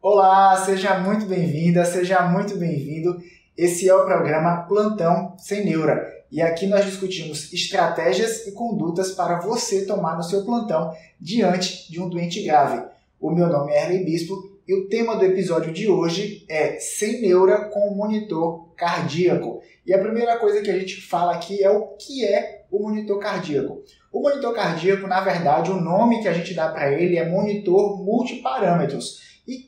Olá, seja muito bem-vinda, seja muito bem-vindo. Esse é o programa Plantão Sem Neura e aqui nós discutimos estratégias e condutas para você tomar no seu plantão diante de um doente grave. O meu nome é Erlen Bispo e o tema do episódio de hoje é Sem Neura com monitor cardíaco. E a primeira coisa que a gente fala aqui é o que é o monitor cardíaco. O monitor cardíaco, na verdade, o nome que a gente dá para ele é monitor multiparâmetros. E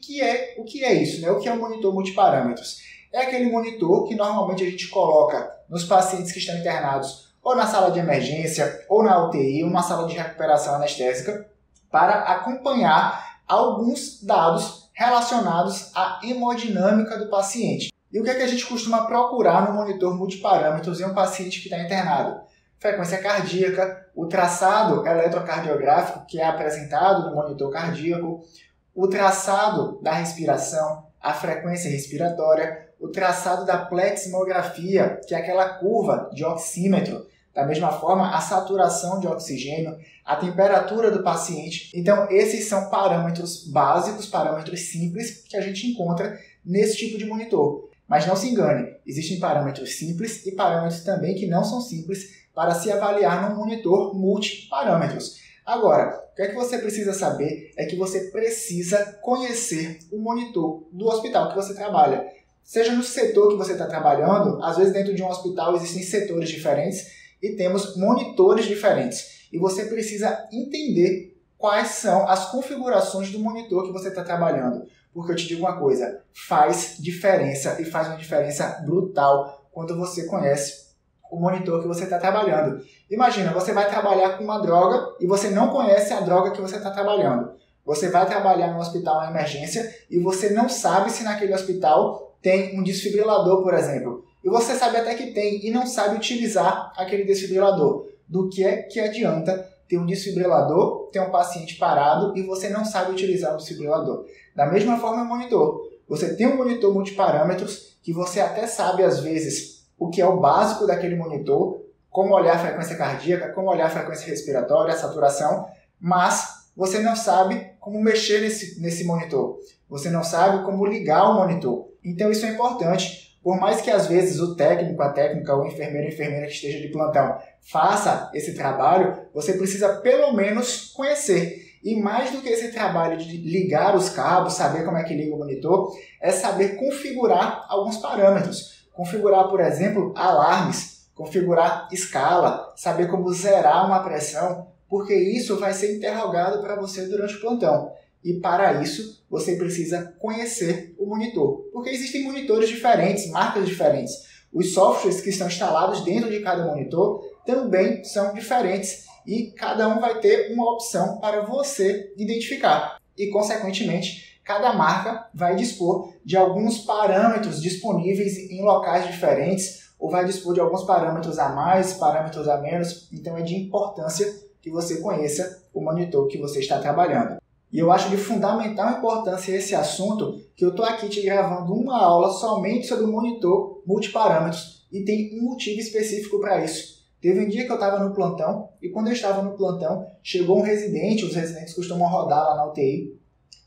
o que é isso, né? O que é um monitor multiparâmetros? É aquele monitor que normalmente a gente coloca nos pacientes que estão internados ou na sala de emergência, ou na UTI, ou na sala de recuperação anestésica, para acompanhar alguns dados relacionados à hemodinâmica do paciente. E o que é que a gente costuma procurar no monitor multiparâmetros em um paciente que está internado? Frequência cardíaca, o traçado eletrocardiográfico que é apresentado no monitor cardíaco, o traçado da respiração, a frequência respiratória, o traçado da pleximografia, que é aquela curva de oxímetro, da mesma forma a saturação de oxigênio, a temperatura do paciente. Então esses são parâmetros básicos, parâmetros simples que a gente encontra nesse tipo de monitor. Mas não se engane, existem parâmetros simples e parâmetros também que não são simples para se avaliar num monitor multiparâmetros. Agora, o que é que você precisa saber é que você precisa conhecer o monitor do hospital que você trabalha. Seja no setor que você está trabalhando, às vezes dentro de um hospital existem setores diferentes e temos monitores diferentes. E você precisa entender quais são as configurações do monitor que você está trabalhando. Porque eu te digo uma coisa, faz diferença e faz uma diferença brutal quando você conhece o monitor que você está trabalhando. Imagina, você vai trabalhar com uma droga e você não conhece a droga que você está trabalhando. Você vai trabalhar no hospital na emergência e você não sabe se naquele hospital tem um desfibrilador, por exemplo. E você sabe até que tem e não sabe utilizar aquele desfibrilador. Do que é que adianta ter um desfibrilador, ter um paciente parado e você não sabe utilizar o desfibrilador? Da mesma forma, o monitor. Você tem um monitor multiparâmetros que você até sabe, às vezes, o que é o básico daquele monitor, como olhar a frequência cardíaca, como olhar a frequência respiratória, a saturação, mas você não sabe como mexer nesse monitor. Você não sabe como ligar o monitor. Então isso é importante. Por mais que às vezes o técnico, a técnica, o enfermeiro, a enfermeira que esteja de plantão faça esse trabalho, você precisa pelo menos conhecer. E mais do que esse trabalho de ligar os cabos, saber como é que liga o monitor, é saber configurar alguns parâmetros. Configurar, por exemplo, alarmes, configurar escala, saber como zerar uma pressão, porque isso vai ser interrogado para você durante o plantão. E para isso, você precisa conhecer o monitor, porque existem monitores diferentes, marcas diferentes. Os softwares que estão instalados dentro de cada monitor também são diferentes e cada um vai ter uma opção para você identificar. E, consequentemente, cada marca vai dispor de alguns parâmetros disponíveis em locais diferentes ou vai dispor de alguns parâmetros a mais, parâmetros a menos. Então é de importância que você conheça o monitor que você está trabalhando. E eu acho de fundamental importância esse assunto que eu estou aqui te gravando uma aula somente sobre o monitor multiparâmetros e tem um motivo específico para isso. Teve um dia que eu estava no plantão e quando eu estava no plantão chegou um residente, os residentes costumam rodar lá na UTI,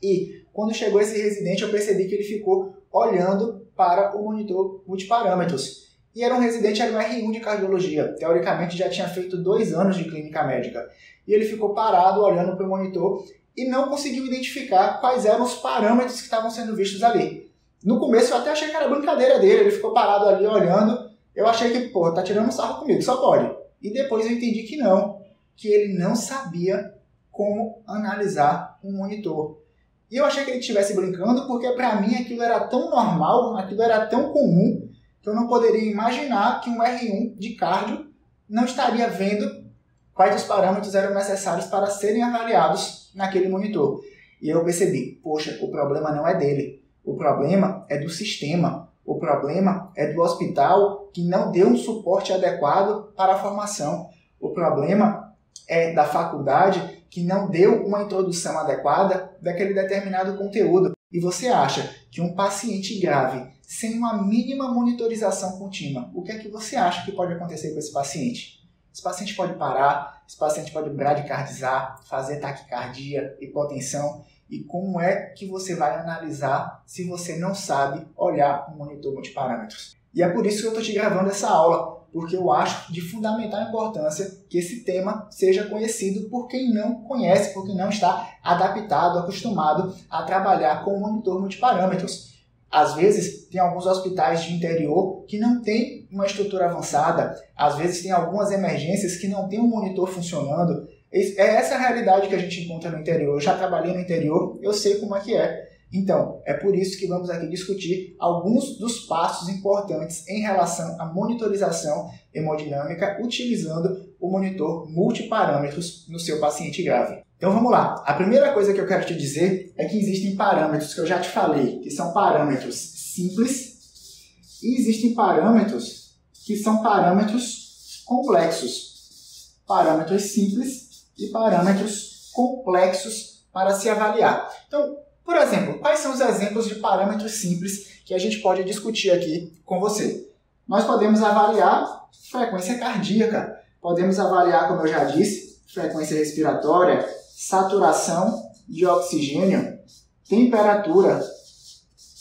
e quando chegou esse residente eu percebi que ele ficou olhando para o monitor multiparâmetros. E era um residente, era um R1 de cardiologia, teoricamente já tinha feito 2 anos de clínica médica. E ele ficou parado olhando para o monitor e não conseguiu identificar quais eram os parâmetros que estavam sendo vistos ali. No começo eu até achei que era brincadeira dele, ele ficou parado ali olhando, eu achei que, pô, tá tirando um sarro comigo, só pode. E depois eu entendi que não, que ele não sabia como analisar um monitor. E eu achei que ele estivesse brincando porque para mim aquilo era tão normal, aquilo era tão comum, que eu não poderia imaginar que um R1 de cardio não estaria vendo quais os parâmetros eram necessários para serem avaliados naquele monitor. E eu percebi, poxa, o problema não é dele, o problema é do sistema, o problema é do hospital que não deu um suporte adequado para a formação, o problema é da faculdade que não deu uma introdução adequada daquele determinado conteúdo. E você acha que um paciente grave, sem uma mínima monitorização contínua, o que é que você acha que pode acontecer com esse paciente? Esse paciente pode parar, esse paciente pode bradicardizar, fazer taquicardia, hipotensão, e como é que você vai analisar se você não sabe olhar um monitor multiparâmetros. E é por isso que eu estou te gravando essa aula, porque eu acho de fundamental importância que esse tema seja conhecido por quem não conhece, por quem não está adaptado, acostumado a trabalhar com monitor multiparâmetros. Às vezes, tem alguns hospitais de interior que não tem uma estrutura avançada, às vezes tem algumas emergências que não tem um monitor funcionando. É essa a realidade que a gente encontra no interior. Eu já trabalhei no interior, eu sei como é que é. Então, é por isso que vamos aqui discutir alguns dos passos importantes em relação à monitorização hemodinâmica utilizando o monitor multiparâmetros no seu paciente grave. Então vamos lá. A primeira coisa que eu quero te dizer é que existem parâmetros que eu já te falei, que são parâmetros simples, e existem parâmetros que são parâmetros complexos. Parâmetros simples e parâmetros complexos para se avaliar. Então, por exemplo, quais são os exemplos de parâmetros simples que a gente pode discutir aqui com você? Nós podemos avaliar frequência cardíaca, podemos avaliar, como eu já disse, frequência respiratória, saturação de oxigênio, temperatura.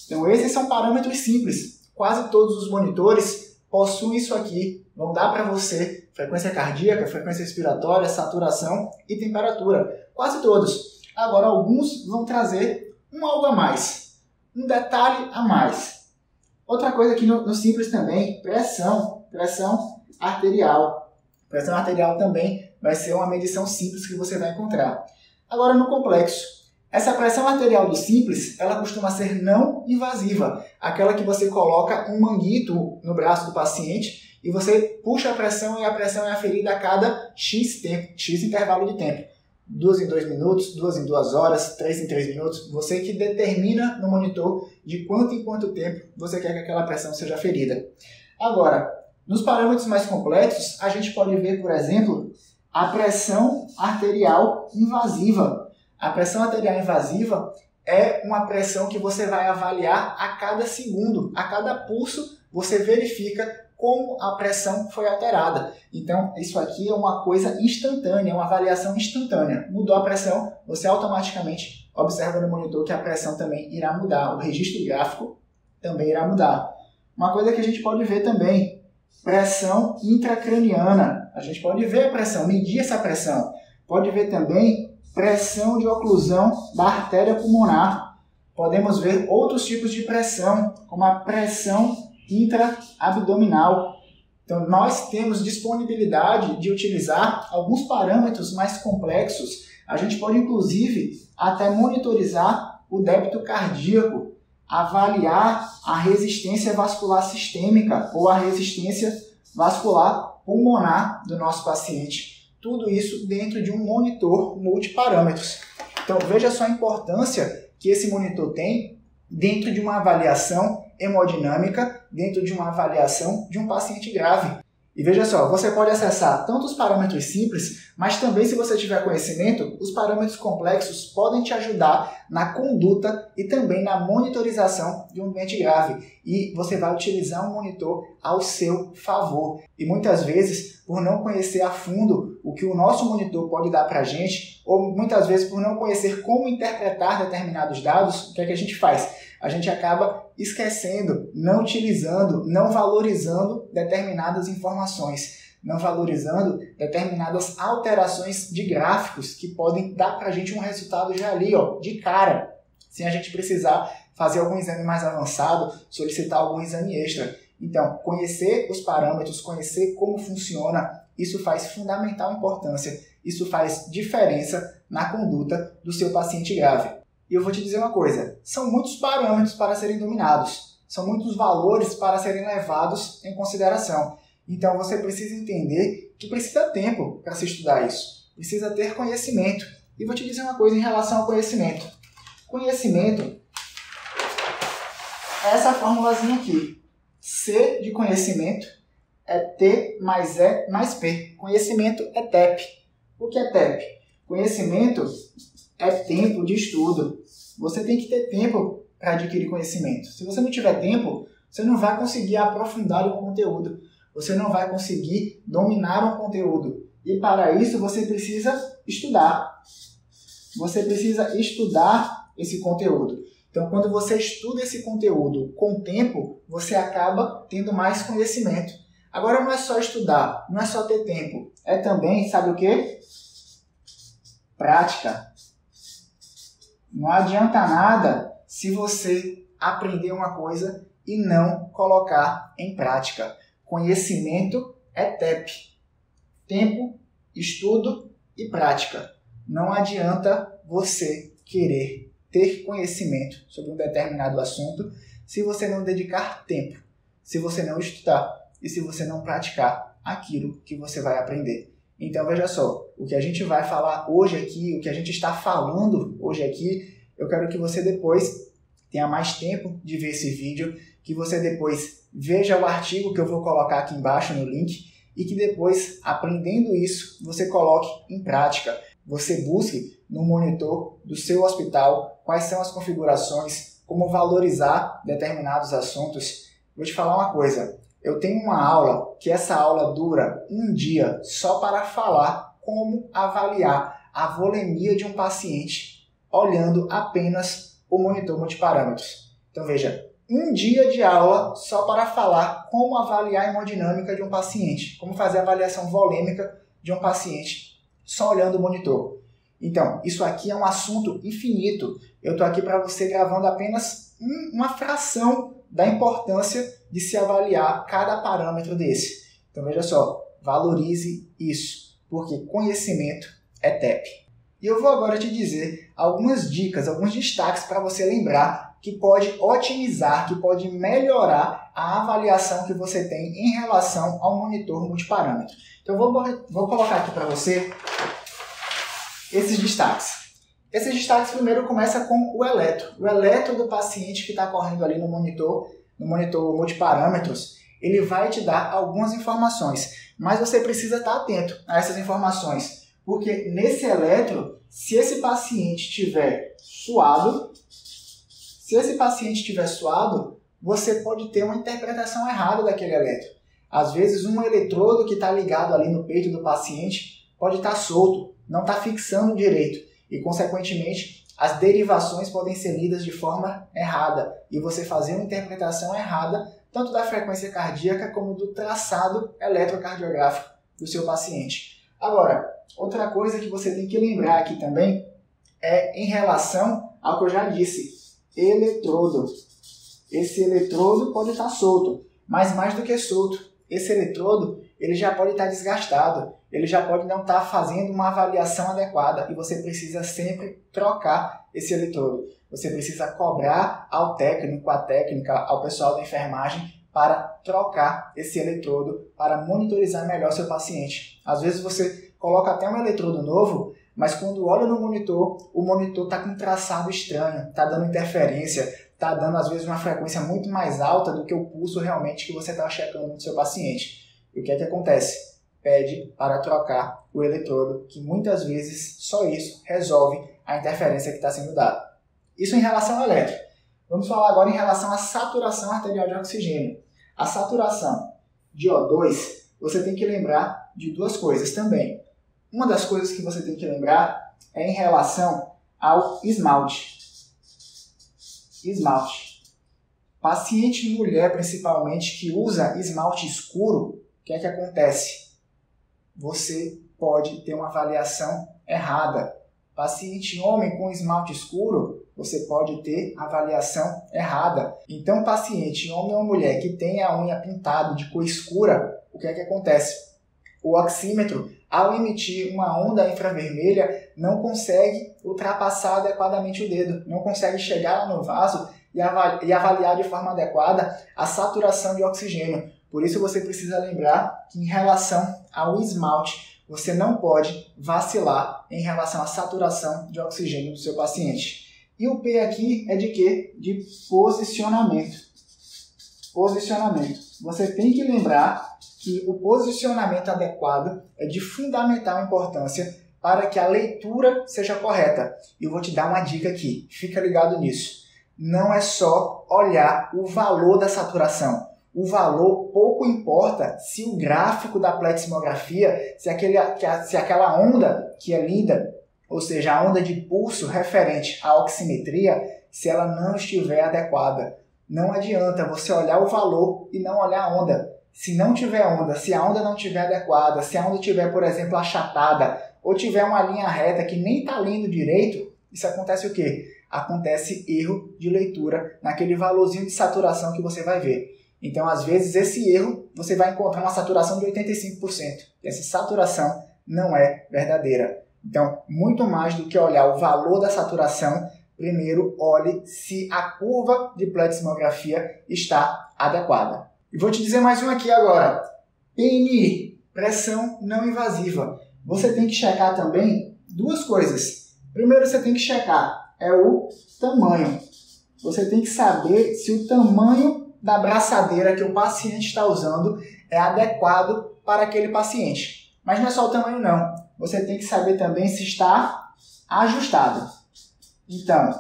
Então, esses são parâmetros simples. Quase todos os monitores possuem isso aqui. Vão dar para você frequência cardíaca, frequência respiratória, saturação e temperatura. Quase todos. Agora, alguns vão trazer algo a mais, um detalhe a mais. Outra coisa aqui no simples também, pressão arterial. Pressão arterial também vai ser uma medição simples que você vai encontrar. Agora no complexo, essa pressão arterial do simples, ela costuma ser não invasiva, aquela que você coloca um manguito no braço do paciente e você puxa a pressão e a pressão é aferida a cada X tempo, X intervalo de tempo. 2 em 2 minutos, 2 em 2 horas, 3 em 3 minutos. Você que determina no monitor de quanto em quanto tempo você quer que aquela pressão seja aferida. Agora, nos parâmetros mais complexos, a gente pode ver, por exemplo, a pressão arterial invasiva. A pressão arterial invasiva é uma pressão que você vai avaliar a cada segundo. A cada pulso, você verifica como a pressão foi alterada. Então, isso aqui é uma coisa instantânea, uma avaliação instantânea. Mudou a pressão, você automaticamente observa no monitor que a pressão também irá mudar. O registro gráfico também irá mudar. Uma coisa que a gente pode ver também, pressão intracraniana. A gente pode ver a pressão, medir essa pressão. Pode ver também pressão de oclusão da artéria pulmonar. Podemos ver outros tipos de pressão, como a pressão intraabdominal. Então, nós temos disponibilidade de utilizar alguns parâmetros mais complexos. A gente pode, inclusive, até monitorizar o débito cardíaco, avaliar a resistência vascular sistêmica ou a resistência vascular pulmonar do nosso paciente. Tudo isso dentro de um monitor multiparâmetros. Então, veja só a importância que esse monitor tem dentro de uma avaliação hemodinâmica, dentro de uma avaliação de um paciente grave. E veja só, você pode acessar tanto os parâmetros simples, mas também, se você tiver conhecimento, os parâmetros complexos podem te ajudar na conduta e também na monitorização de um doente grave. E você vai utilizar um monitor ao seu favor. E muitas vezes, por não conhecer a fundo o que o nosso monitor pode dar para a gente, ou muitas vezes por não conhecer como interpretar determinados dados, o que é que a gente faz? A gente acaba esquecendo, não utilizando, não valorizando determinadas informações, não valorizando determinadas alterações de gráficos que podem dar para a gente um resultado já ali, ó, de cara, sem a gente precisar fazer algum exame mais avançado, solicitar algum exame extra. Então, conhecer os parâmetros, conhecer como funciona, isso faz fundamental importância, isso faz diferença na conduta do seu paciente grave. E eu vou te dizer uma coisa, são muitos parâmetros para serem dominados, são muitos valores para serem levados em consideração. Então você precisa entender que precisa ter tempo para se estudar isso, precisa ter conhecimento. E vou te dizer uma coisa em relação ao conhecimento. Conhecimento é essa formulazinha aqui. C de conhecimento é T mais E mais P. Conhecimento é TEP. O que é TEP? Conhecimento é tempo de estudo. Você tem que ter tempo para adquirir conhecimento. Se você não tiver tempo, você não vai conseguir aprofundar um conteúdo. Você não vai conseguir dominar um conteúdo. E para isso você precisa estudar. Você precisa estudar esse conteúdo. Então, quando você estuda esse conteúdo com o tempo, você acaba tendo mais conhecimento. Agora, não é só estudar, não é só ter tempo, é também, sabe o quê? Prática. Não adianta nada se você aprender uma coisa e não colocar em prática. Conhecimento é TEP. Tempo, estudo e prática. Não adianta você querer ter conhecimento sobre um determinado assunto se você não dedicar tempo, se você não estudar e se você não praticar aquilo que você vai aprender. Então, veja só, o que a gente vai falar hoje aqui, o que a gente está falando hoje aqui, eu quero que você depois tenha mais tempo de ver esse vídeo, que você depois veja o artigo que eu vou colocar aqui embaixo no link e que depois, aprendendo isso, você coloque em prática. Você busque no monitor do seu hospital quais são as configurações, como valorizar determinados assuntos. Vou te falar uma coisa, eu tenho uma aula que essa aula dura um dia só para falar como avaliar a volemia de um paciente olhando apenas o monitor multiparâmetros. Então veja, um dia de aula só para falar como avaliar a hemodinâmica de um paciente, como fazer a avaliação volêmica de um paciente só olhando o monitor. Então, isso aqui é um assunto infinito. Eu estou aqui para você gravando apenas uma fração da importância de se avaliar cada parâmetro desse. Então, veja só, valorize isso, porque conhecimento é TEP. E eu vou agora te dizer algumas dicas, alguns destaques para você lembrar que pode otimizar, que pode melhorar a avaliação que você tem em relação ao monitor multiparâmetro. Então, vou colocar aqui para você esses destaques. Esses destaques primeiro começa com o eletro. O eletro do paciente que está correndo ali no monitor multiparâmetros, ele vai te dar algumas informações, mas você precisa estar atento a essas informações, porque nesse eletro, se esse paciente estiver suado, você pode ter uma interpretação errada daquele eletro. Às vezes, um eletrodo que está ligado ali no peito do paciente pode estar solto, não está fixando direito e, consequentemente, as derivações podem ser lidas de forma errada e você fazer uma interpretação errada tanto da frequência cardíaca como do traçado eletrocardiográfico do seu paciente. Agora, outra coisa que você tem que lembrar aqui também é em relação ao que eu já disse, eletrodo. Esse eletrodo pode estar solto, mas mais do que solto, esse eletrodo ele já pode estar desgastado, ele já pode não estar fazendo uma avaliação adequada e você precisa sempre trocar esse eletrodo. Você precisa cobrar ao técnico, à técnica, ao pessoal da enfermagem para trocar esse eletrodo, para monitorizar melhor seu paciente. Às vezes você coloca até um eletrodo novo, mas quando olha no monitor, o monitor está com um traçado estranho, está dando interferência, está dando às vezes uma frequência muito mais alta do que o pulso realmente que você está checando no seu paciente. E o que é que acontece? Pede para trocar o eletrodo, que muitas vezes só isso resolve a interferência que está sendo dada. Isso em relação ao eletro. Vamos falar agora em relação à saturação arterial de oxigênio. A saturação de O2, você tem que lembrar de duas coisas também. Uma das coisas que você tem que lembrar é em relação ao esmalte. Esmalte. Paciente mulher, principalmente, que usa esmalte escuro, o que é que acontece? Você pode ter uma avaliação errada. Paciente homem com esmalte escuro, você pode ter avaliação errada. Então, paciente homem ou mulher que tem a unha pintada de cor escura, o que é que acontece? O oxímetro, ao emitir uma onda infravermelha, não consegue ultrapassar adequadamente o dedo, não consegue chegar no vaso e avaliar de forma adequada a saturação de oxigênio. Por isso você precisa lembrar que em relação ao esmalte, você não pode vacilar em relação à saturação de oxigênio do seu paciente. E o P aqui é de quê? De posicionamento. Posicionamento. Você tem que lembrar que o posicionamento adequado é de fundamental importância para que a leitura seja correta. E eu vou te dar uma dica aqui, fica ligado nisso. Não é só olhar o valor da saturação. O valor pouco importa se o gráfico da pleximografia, se aquela onda que é lida ou seja, a onda de pulso referente à oximetria, se ela não estiver adequada. Não adianta você olhar o valor e não olhar a onda. Se não tiver onda, se a onda não estiver adequada, se a onda estiver, por exemplo, achatada, ou tiver uma linha reta que nem está lendo direito, isso acontece o quê? Acontece erro de leitura naquele valorzinho de saturação que você vai ver. Então, às vezes, esse erro, você vai encontrar uma saturação de 85%. E essa saturação não é verdadeira. Então, muito mais do que olhar o valor da saturação, primeiro olhe se a curva de pletismografia está adequada. E vou te dizer mais um aqui agora. PNI, pressão não invasiva. Você tem que checar também duas coisas. Primeiro, você tem que checar o tamanho. Você tem que saber se o tamanho da braçadeira que o paciente está usando é adequado para aquele paciente. Mas não é só o tamanho não. Você tem que saber também se está ajustado. Então,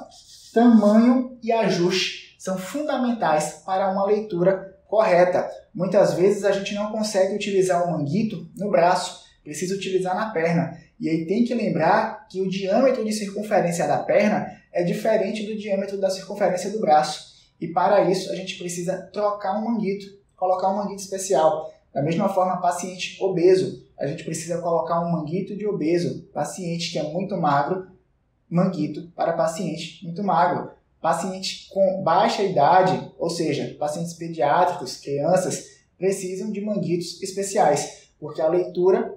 tamanho e ajuste são fundamentais para uma leitura correta. Muitas vezes a gente não consegue utilizar o manguito no braço, precisa utilizar na perna. E aí tem que lembrar que o diâmetro de circunferência da perna é diferente do diâmetro da circunferência do braço. E para isso a gente precisa trocar um manguito, colocar um manguito especial. Da mesma forma, paciente obeso, a gente precisa colocar um manguito de obeso. Paciente que é muito magro, manguito para paciente muito magro. Paciente com baixa idade, ou seja, pacientes pediátricos, crianças, precisam de manguitos especiais, porque a leitura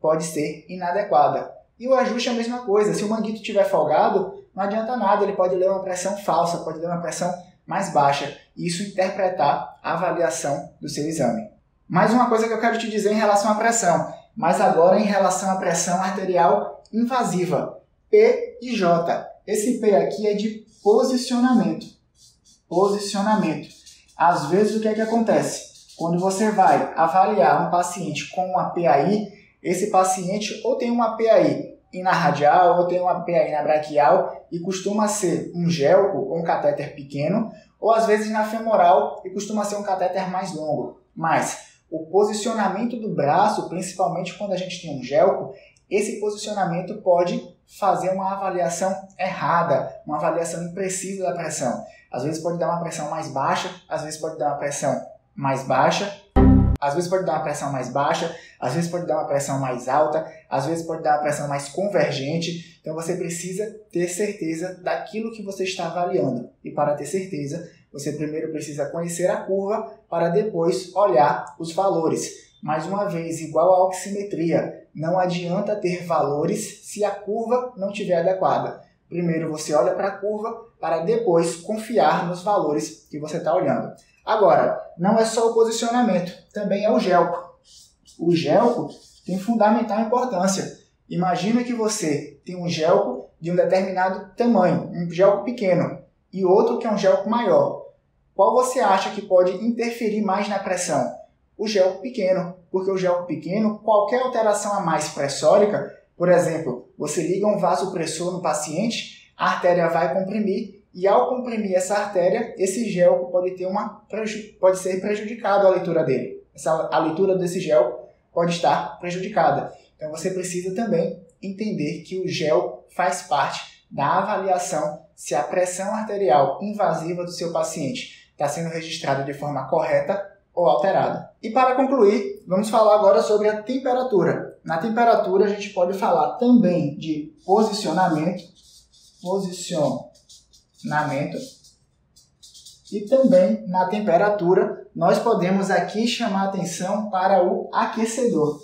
pode ser inadequada. E o ajuste é a mesma coisa. Se o manguito estiver folgado, não adianta nada, ele pode ler uma pressão falsa, pode ler uma pressão mais baixa, e isso interpretar a avaliação do seu exame. Mais uma coisa que eu quero te dizer em relação à pressão, mas agora em relação à pressão arterial invasiva, P e J. Esse P aqui é de posicionamento. Posicionamento. Às vezes o que é que acontece? Quando você vai avaliar um paciente com uma PAI, esse paciente ou tem uma PAI na radial ou tem uma PAI na braquial e costuma ser um gelco ou um catéter pequeno, ou às vezes na femoral e costuma ser um catéter mais longo. Mas o posicionamento do braço, principalmente quando a gente tem um gelco, esse posicionamento pode fazer uma avaliação errada, uma avaliação imprecisa da pressão. Às vezes pode dar uma pressão mais baixa, às vezes pode dar uma pressão mais baixa, às vezes pode dar uma pressão mais baixa, às vezes pode dar uma pressão mais alta, às vezes pode dar uma pressão mais convergente. Então você precisa ter certeza daquilo que você está avaliando. E para ter certeza, você primeiro precisa conhecer a curva para depois olhar os valores. Mais uma vez, igual à oximetria, não adianta ter valores se a curva não estiver adequada. Primeiro você olha para a curva para depois confiar nos valores que você está olhando. Agora, não é só o posicionamento, também é o gelco. O gelco tem fundamental importância. Imagina que você tem um gelco de um determinado tamanho, um gelco pequeno, e outro que é um gelco maior. Qual você acha que pode interferir mais na pressão? O gelco pequeno, porque o gelco pequeno, qualquer alteração a mais pressórica, por exemplo, você liga um vasopressor no paciente, a artéria vai comprimir, e ao comprimir essa artéria, esse gelco pode ser prejudicado a leitura dele. A leitura desse gelco pode estar prejudicada. Então você precisa também entender que o gelco faz parte da avaliação se a pressão arterial invasiva do seu paciente está sendo registrada de forma correta ou alterada. E para concluir, vamos falar agora sobre a temperatura. Na temperatura a gente pode falar também de posicionamento e também na temperatura nós podemos aqui chamar a atenção para o aquecedor.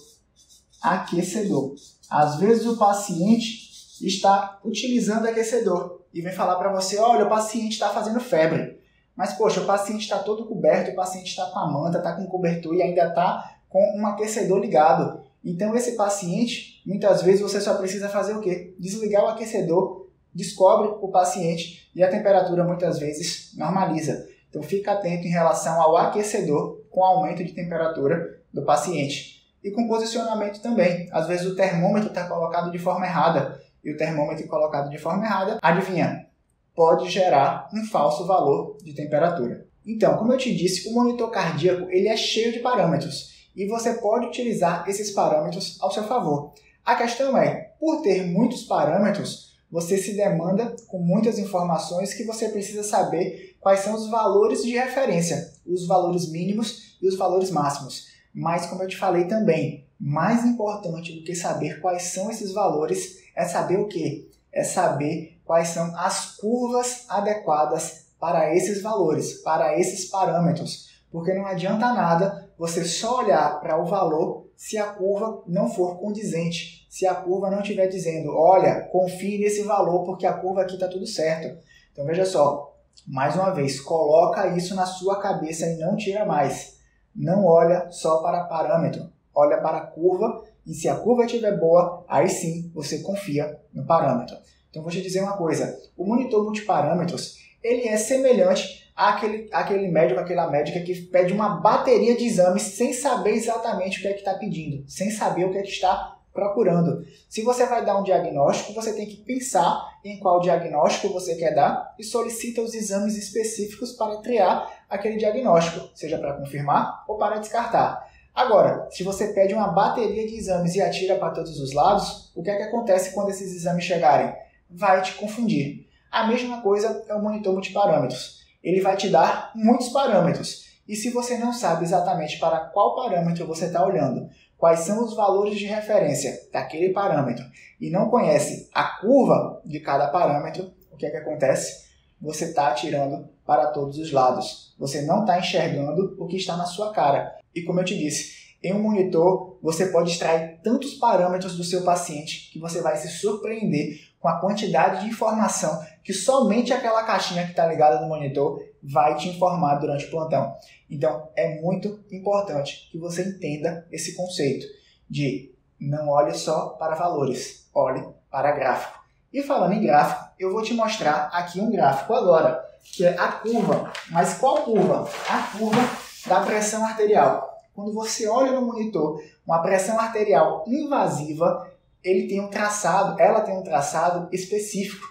Aquecedor. Às vezes o paciente está utilizando aquecedor e vem falar para você, olha, o paciente está fazendo febre. Mas, poxa, o paciente está todo coberto, o paciente está com a manta, está com cobertor e ainda está com um aquecedor ligado. Então, esse paciente, muitas vezes você só precisa fazer o quê? Desligar o aquecedor, descobre o paciente e a temperatura muitas vezes normaliza. Então, fica atento em relação ao aquecedor com aumento de temperatura do paciente. E com posicionamento também. Às vezes o termômetro está colocado de forma errada. E o termômetro colocado de forma errada, adivinha? Pode gerar um falso valor de temperatura. Então, como eu te disse, o monitor cardíaco ele é cheio de parâmetros e você pode utilizar esses parâmetros ao seu favor. A questão é, Por ter muitos parâmetros, você se demanda com muitas informações que você precisa saber quais são os valores de referência, os valores mínimos e os valores máximos. Mas, como eu te falei também, mais importante do que saber quais são esses valores é saber o quê? É saber quais são as curvas adequadas para esses valores, para esses parâmetros. Porque não adianta nada você só olhar para o valor se a curva não for condizente, se a curva não estiver dizendo, olha, confie nesse valor porque a curva aqui está tudo certo. Então veja só, mais uma vez, coloca isso na sua cabeça e não tira mais. Não olha só para parâmetro, olha para a curva e se a curva estiver boa, aí sim você confia no parâmetro. Então vou te dizer uma coisa, o monitor multiparâmetros, ele é semelhante àquele médico, aquela médica que pede uma bateria de exames sem saber exatamente o que é que está pedindo, sem saber o que é que está procurando. Se você vai dar um diagnóstico, você tem que pensar em qual diagnóstico você quer dar e solicita os exames específicos para triar aquele diagnóstico, seja para confirmar ou para descartar. Agora, se você pede uma bateria de exames e atira para todos os lados, o que é que acontece quando esses exames chegarem? Vai te confundir. A mesma coisa é o monitor multiparâmetros. Ele vai te dar muitos parâmetros. E se você não sabe exatamente para qual parâmetro você está olhando, quais são os valores de referência daquele parâmetro, e não conhece a curva de cada parâmetro, o que é que acontece? Você está atirando para todos os lados. Você não está enxergando o que está na sua cara. E como eu te disse, em um monitor você pode extrair tantos parâmetros do seu paciente que você vai se surpreender com a quantidade de informação que somente aquela caixinha que está ligada no monitor vai te informar durante o plantão. Então, é muito importante que você entenda esse conceito de não olhe só para valores, olhe para gráfico. E falando em gráfico, eu vou te mostrar aqui um gráfico agora, que é a curva. Mas qual curva? A curva da pressão arterial. Quando você olha no monitor uma pressão arterial invasiva, ela tem um traçado específico.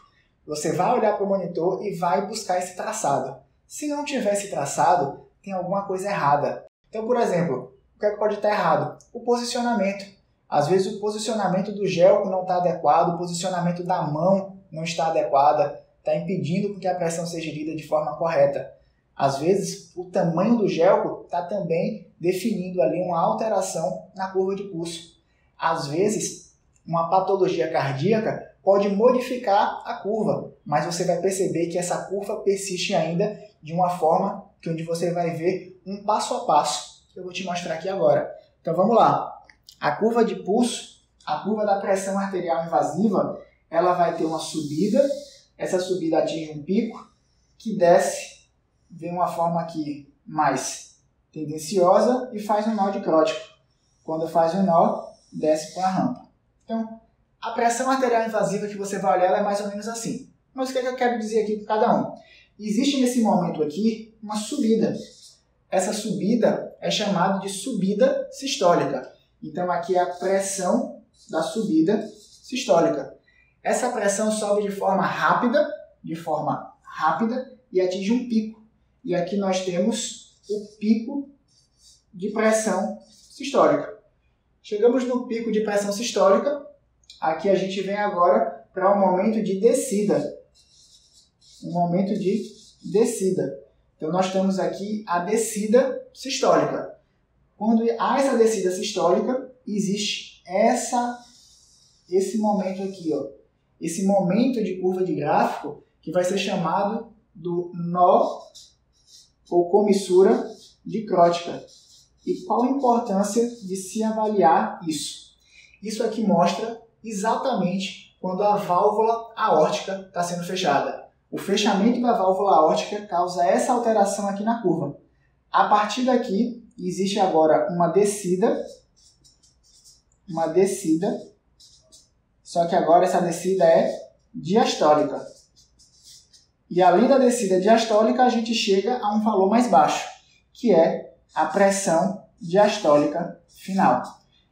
Você vai olhar para o monitor e vai buscar esse traçado. Se não tiver esse traçado, tem alguma coisa errada. Então, por exemplo, o que é que pode estar errado? O posicionamento. Às vezes o posicionamento do gelco não está adequado, o posicionamento da mão não está adequada, está impedindo que a pressão seja lida de forma correta. Às vezes, o tamanho do gelco está também definindo ali uma alteração na curva de pulso. Às vezes, uma patologia cardíaca pode modificar a curva, mas você vai perceber que essa curva persiste ainda de uma forma onde você vai ver um passo a passo, que eu vou te mostrar aqui agora. Então vamos lá. A curva de pulso, a curva da pressão arterial invasiva, ela vai ter uma subida, essa subida atinge um pico, que desce, vem uma forma aqui mais tendenciosa e faz um nó dicrótico. Quando faz um nó, desce para a rampa. Então, a pressão arterial invasiva que você vai olhar ela é mais ou menos assim. Mas o que é que eu quero dizer aqui para cada um? Existe nesse momento aqui uma subida. Essa subida é chamada de subida sistólica. Então, aqui é a pressão da subida sistólica. Essa pressão sobe de forma rápida e atinge um pico. E aqui nós temos o pico de pressão sistólica. Chegamos no pico de pressão sistólica. Aqui a gente vem agora para um momento de descida. Um momento de descida. Então, nós temos aqui a descida sistólica. Quando há essa descida sistólica, existe esse momento aqui, ó. Esse momento de curva de gráfico que vai ser chamado do nó ou comissura dicrótica. E qual a importância de se avaliar isso? Isso aqui mostra exatamente quando a válvula aórtica está sendo fechada. O fechamento da válvula aórtica causa essa alteração aqui na curva. A partir daqui, existe agora uma descida, só que agora essa descida é diastólica. E além da descida diastólica, a gente chega a um valor mais baixo, que é a pressão diastólica final.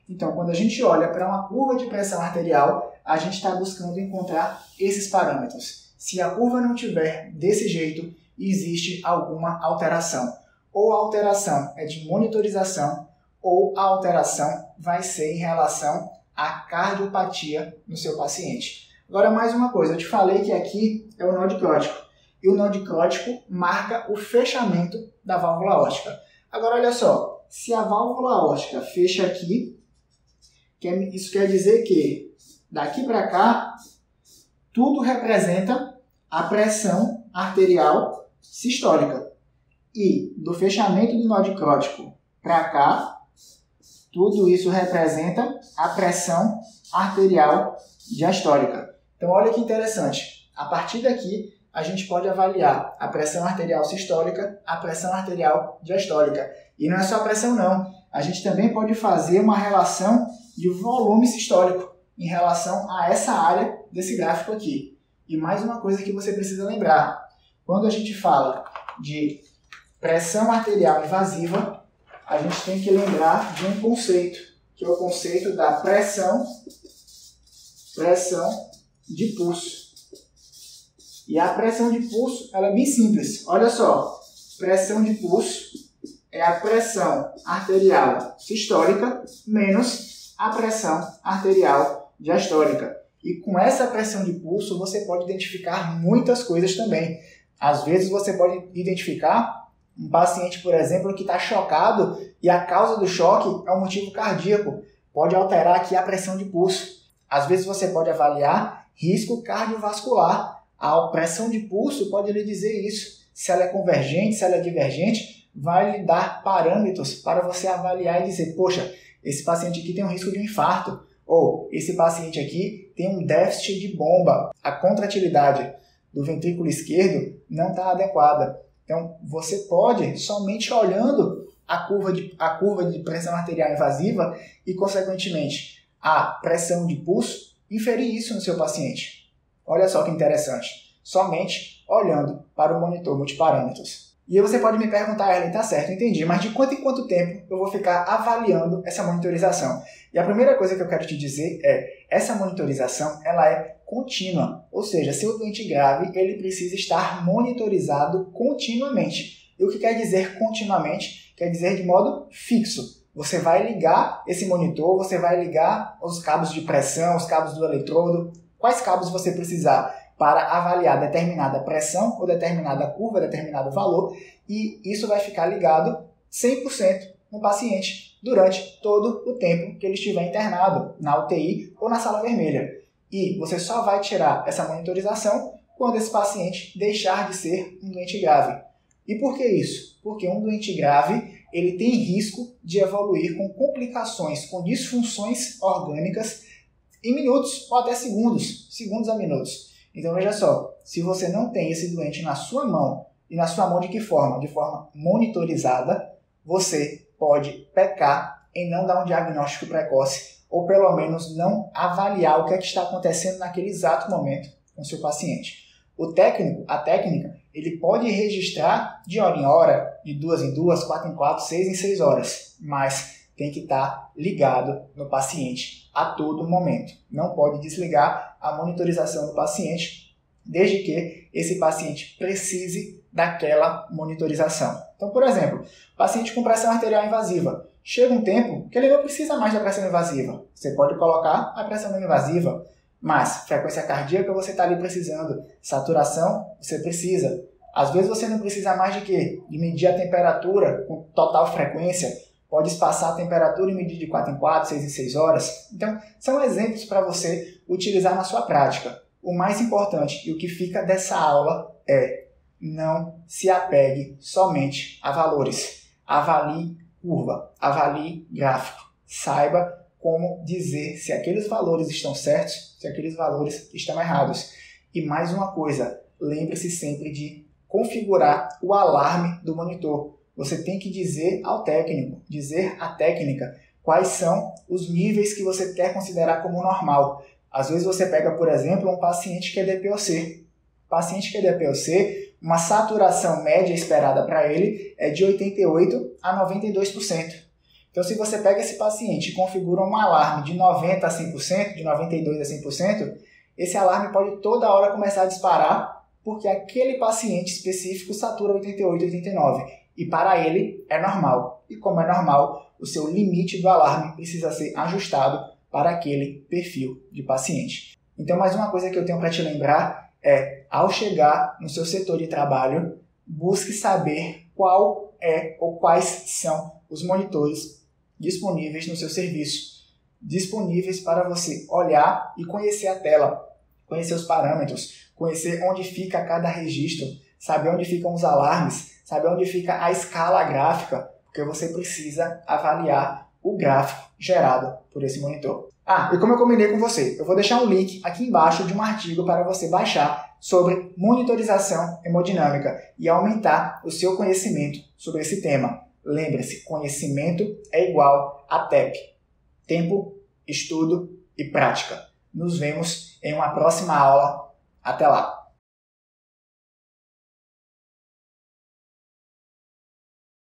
Então, quando a gente olha para uma curva de pressão arterial, a gente está buscando encontrar esses parâmetros. Se a curva não tiver desse jeito, existe alguma alteração. Ou a alteração é de monitorização, ou a alteração vai ser em relação a cardiopatia no seu paciente. Agora, mais uma coisa, eu te falei que aqui é o nó dicrótico, e o nó dicrótico marca o fechamento da válvula aórtica. Agora, olha só, se a válvula aórtica fecha aqui, isso quer dizer que daqui para cá, tudo representa a pressão arterial sistólica. E do fechamento do nó dicrótico para cá, tudo isso representa a pressão arterial diastólica. Então, olha que interessante. A partir daqui, a gente pode avaliar a pressão arterial sistólica, a pressão arterial diastólica. E não é só a pressão, não. A gente também pode fazer uma relação de volume sistólico em relação a essa área desse gráfico aqui. E mais uma coisa que você precisa lembrar. Quando a gente fala de pressão arterial invasiva, a gente tem que lembrar de um conceito, que é o conceito da pressão de pulso. E a pressão de pulso, ela é bem simples. Olha só, pressão de pulso é a pressão arterial sistólica menos a pressão arterial diastólica. E com essa pressão de pulso, você pode identificar muitas coisas também. Às vezes você pode identificar um paciente, por exemplo, que está chocado e a causa do choque é um motivo cardíaco. Pode alterar aqui a pressão de pulso. Às vezes você pode avaliar risco cardiovascular. A pressão de pulso pode lhe dizer isso. Se ela é convergente, se ela é divergente, vai lhe dar parâmetros para você avaliar e dizer, poxa, esse paciente aqui tem um risco de um infarto. Ou esse paciente aqui tem um déficit de bomba. A contratilidade do ventrículo esquerdo não está adequada. Então, você pode, somente olhando a curva de pressão arterial invasiva e, consequentemente, a pressão de pulso, inferir isso no seu paciente. Olha só que interessante. Somente olhando para o monitor multiparâmetros. E aí você pode me perguntar, Erlen, tá certo, entendi, mas de quanto em quanto tempo eu vou ficar avaliando essa monitorização? E a primeira coisa que eu quero te dizer é, essa monitorização, ela é contínua, ou seja, seu doente grave, ele precisa estar monitorizado continuamente. E o que quer dizer continuamente? Quer dizer de modo fixo. Você vai ligar esse monitor, você vai ligar os cabos de pressão, os cabos do eletrodo, quais cabos você precisar para avaliar determinada pressão ou determinada curva, determinado valor, e isso vai ficar ligado 100% no paciente durante todo o tempo que ele estiver internado na UTI ou na sala vermelha. E você só vai tirar essa monitorização quando esse paciente deixar de ser um doente grave. E por que isso? Porque um doente grave ele tem risco de evoluir com complicações, com disfunções orgânicas em minutos ou até segundos a minutos. Então veja só, se você não tem esse doente na sua mão, e na sua mão de que forma? De forma monitorizada, você pode pecar em não dar um diagnóstico precoce, ou pelo menos não avaliar o que é que está acontecendo naquele exato momento com o seu paciente. O técnico, a técnica, ele pode registrar de hora em hora, de 2 em 2, 4 em 4, 6 em 6 horas, mas tem que estar ligado no paciente a todo momento. Não pode desligar a monitorização do paciente, desde que esse paciente precise daquela monitorização. Então, por exemplo, paciente com pressão arterial invasiva. Chega um tempo que ele não precisa mais da pressão invasiva. Você pode colocar a pressão não invasiva, mas frequência cardíaca você está ali precisando. Saturação, você precisa. Às vezes você não precisa mais de quê? De medir a temperatura com total frequência. Pode espaçar a temperatura e medir de 4 em 4, 6 em 6 horas. Então, são exemplos para você utilizar na sua prática. O mais importante e o que fica dessa aula é não se apegue somente a valores. Avalie curva, avalie gráfico. Saiba como dizer se aqueles valores estão certos, se aqueles valores estão errados. E mais uma coisa, lembre-se sempre de configurar o alarme do monitor. Você tem que dizer ao técnico, dizer à técnica quais são os níveis que você quer considerar como normal. Às vezes você pega, por exemplo, um paciente que é DPOC. Paciente que é DPOC, uma saturação média esperada para ele é de 88% a 92%. Então, se você pega esse paciente e configura um alarme de 90% a 100%, de 92% a 100%, esse alarme pode toda hora começar a disparar porque aquele paciente específico satura 88%, 89%. E para ele é normal. E como é normal, o seu limite do alarme precisa ser ajustado para aquele perfil de paciente. Então, mais uma coisa que eu tenho para te lembrar é, ao chegar no seu setor de trabalho, busque saber qual é ou quais são os monitores disponíveis no seu serviço, disponíveis para você olhar e conhecer a tela, conhecer os parâmetros, conhecer onde fica cada registro, saber onde ficam os alarmes, saber onde fica a escala gráfica, porque você precisa avaliar o gráfico gerado por esse monitor. E como eu combinei com você, eu vou deixar um link aqui embaixo de um artigo para você baixar sobre monitorização hemodinâmica e aumentar o seu conhecimento sobre esse tema. Lembre-se, conhecimento é igual a TEP. Tempo, estudo e prática. Nos vemos em uma próxima aula. Até lá!